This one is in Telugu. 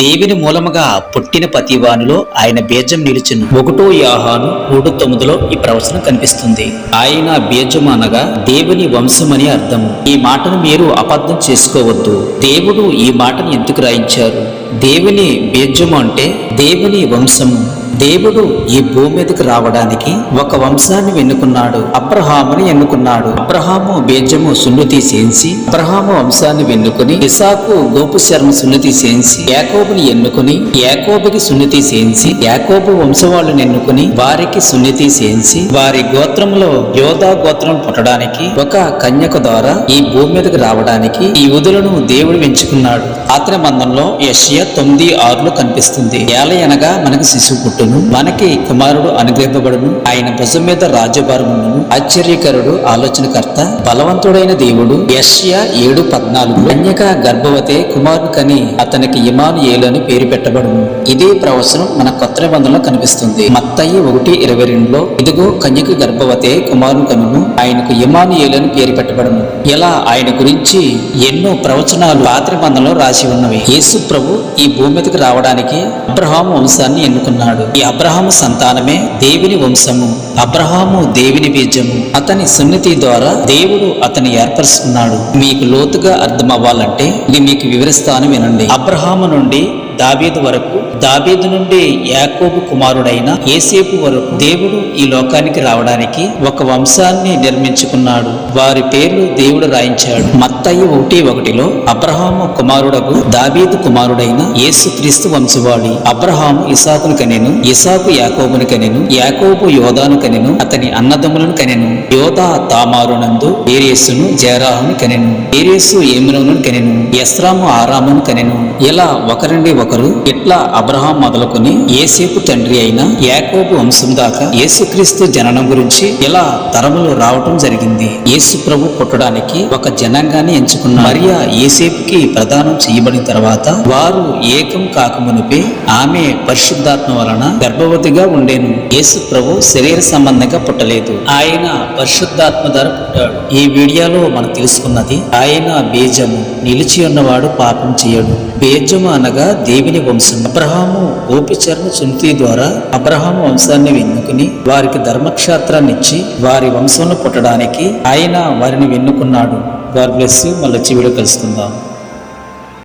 దేవుని మూలముగా పుట్టిన ప్రతివానిలో ఆయన బీజం నిలిచెను. 1 యోహాను 3:9 ఈ ప్రవచనం కనిపిస్తుంది. ఆయన బీజం అనగా దేవుని వంశమని అర్థం. ఈ మాటను మీరు అబద్ధం చేసుకోవద్దు. దేవుడు ఈ మాటను ఎందుకు రాయించారు? దేవుని బీజము అంటే దేవుని వంశము. దేవుడు ఈ భూమి మీదకి రావడానికి ఒక వంశాన్ని ఎన్నుకున్నాడు. అబ్రహాముని ఎన్నుకున్నాడు. అబ్రహాము బీజము సున్ను తీసేసి అబ్రహాము వంశాన్ని ఎన్నుకుని ఇసాకు గోపు శర్మ సున్ను తీసేసి యాకోబుని ఎన్నుకుని యాకోబుకి సున్ను తీసేసి యాకోబు వంశం వాళ్ళని ఎన్నుకుని వారికి సున్ను తీసేసి వారి గోత్రంలో యోధా గోత్రం పుట్టడానికి ఒక కన్యక ద్వారా ఈ భూమి మీదకి రావడానికి ఈ యూదులను దేవుడు ఎంచుకున్నాడు. ఆత్మ మందంలో యెషయా 9:6 కనిపిస్తుంది. ఏలయనగా మనకి శిశువు పుట్టును, మనకి కుమారుడు అనుగ్రహింపబడును, ఆయన భుజం మీద రాజ్యభారమును. ఆశ్చర్యకరుడు, ఆలోచనకర్త, బలవంతుడైన దేవుడు. యెషయా 7:14 కన్యక గర్భవతే కుమారుని కని అతనికి ఇమ్మానుయేలు అని పేరు పెట్టబడును. ఇదే ప్రవచనం మన కొత్త నిబంధనలో కనిపిస్తుంది. మత్తయి 1:22 ఇదిగో కన్యక గర్భవతే కుమారుని కనును, ఆయనకు ఇమ్మానుయేలు అని పేరు పెట్టబడును. ఇలా ఆయన గురించి ఎన్నో ప్రవచనాలు పాత నిబంధనలో రాసి ఉన్నవి. యేసు ప్రభు ఈ భూమి మీదకి రావడానికి అబ్రహాము వంశాన్ని ఎన్నుకున్నాడు. ఈ అబ్రహాము సంతానమే దేవుని వంశము. అబ్రహాము దేవుని బీజము. అతని సున్నతి ద్వారా దేవుడు అతన్ని ఏర్పరుచుకున్నాడు. మీకు లోతుగా అర్థం అవ్వాలంటే ఇది మీకు వివరిస్తాను, వినండి. అబ్రహాము నుండి దావీదు వరకు, దావీదు నుండి యాకోబు కుమారుడైన యేసేపు వరకు దేవుడు ఈ లోకానికి రావడానికి ఒక వంశాన్ని నిర్మించుకున్నాడు. వారి పేర్లు దేవుడు రాయించాడు. మత్తయి 1:1 అబ్రహాము కుమారుడకు దావీదు కుమారుడైన యేసుక్రీస్తు వంశవాడి. అబ్రహాము ఇసాకును కనెను, ఇసాకు యాకోబును కనెను, యాకోబు యోధాను కనెను, అతని అన్నదమ్ములను కనెను. యోధా తామారునందు ఏరేసును జేరాహును కనెను, ఏరేసు ఏమును కనెను, ఎస్రాము ఆరామును కనెను. ఇలా ఒకరండి ఒకరు ఇట్లా అబ్రహాం మొదలుకొని యేసేపు తండ్రి అయిన యాకోబు వంశం దాకా యేసుక్రీస్తు జననం గురించి ఇలా తరములు రావటం జరిగింది. యేసు ప్రభు పుట్టడానికి ఒక జనాంగాన్ని ఎంచుకున్న మరియా యేసేపుకి ప్రదానం చేయబడిన తర్వాత వారు ఏకం కాకమునిపే ఆమె పరిశుద్ధాత్మ వలన గర్భవతిగా ఉండేను. యేసు ప్రభు శరీర సంబంధంగా పుట్టలేదు, ఆయన పరిశుద్ధాత్మ ద్వారా పుట్టాడు. ఈ వీడియోలో మనం తెలుసుకున్నది ఆయన బీజము. నిలిచి ఉన్నవాడు పాపం చేయడు. బీజము అనగా దేవుని వంశం. అబ్రహాము గోపిచర్మ సున్నతి ద్వారా అబ్రహాము వంశాన్ని ఎన్నుకుని వారికి ధర్మక్షేత్రాన్ని ఇచ్చి వారి వంశంలో పుట్టడానికి ఆయన వారిని ఎన్నుకున్నాడు. God bless you. మళ్ళీ వచ్చి వీడియో కలుసుకుందాం.